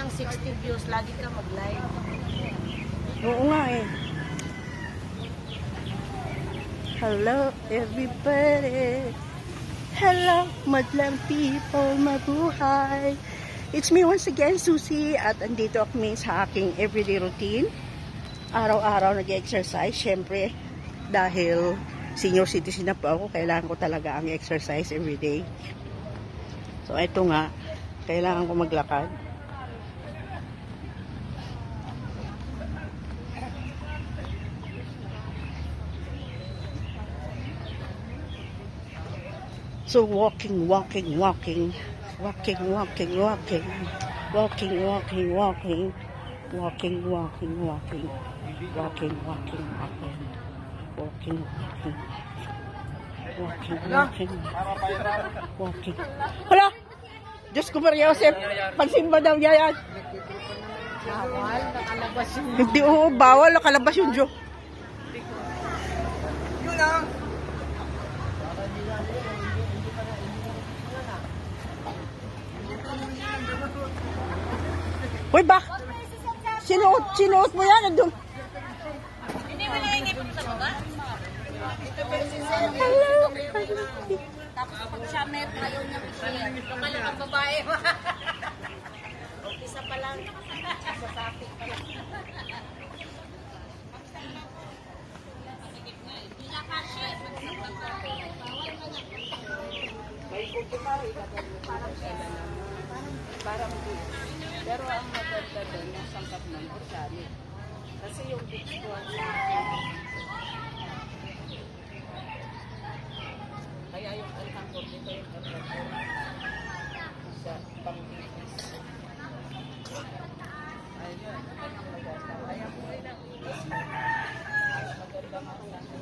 ng 60 views, lagi ka mag-live. Oo nga eh. Hello everybody. Hello madlang people, mabuhay. It's me once again, Susie, at andito kami sa aking everyday routine. Araw-araw nag-exercise, syempre, dahil senior citizen na po ako, kailangan ko talaga ang exercise everyday. So, ito nga, kailangan ko maglakad. So, walking. Hala! Diyos ko Maria Josep, pansimba daw niya yan. Bawal, nakalabas yung... Hindi, oo, bawal, nakalabas yung Diyos. Yun lang! Uy, bak! Sinuot mo yan, nandun. Hindi mo nangingip sa baba? Hello! Tapos pag siya met, ayaw niya i-share. Lokal lang ang babae. Isa pa lang. Sa topic pa lang. Hindi na kasi. May kumari ka parang sila lang. Parang pero ang maganda doon, yung sangkap ng organic. Kasi yung beach ko ang kaya yung alhangkor dito yung organic sa pang-business. Ayun, ang maganda. Kaya po rin ang business. Mas maganda nga ang nasa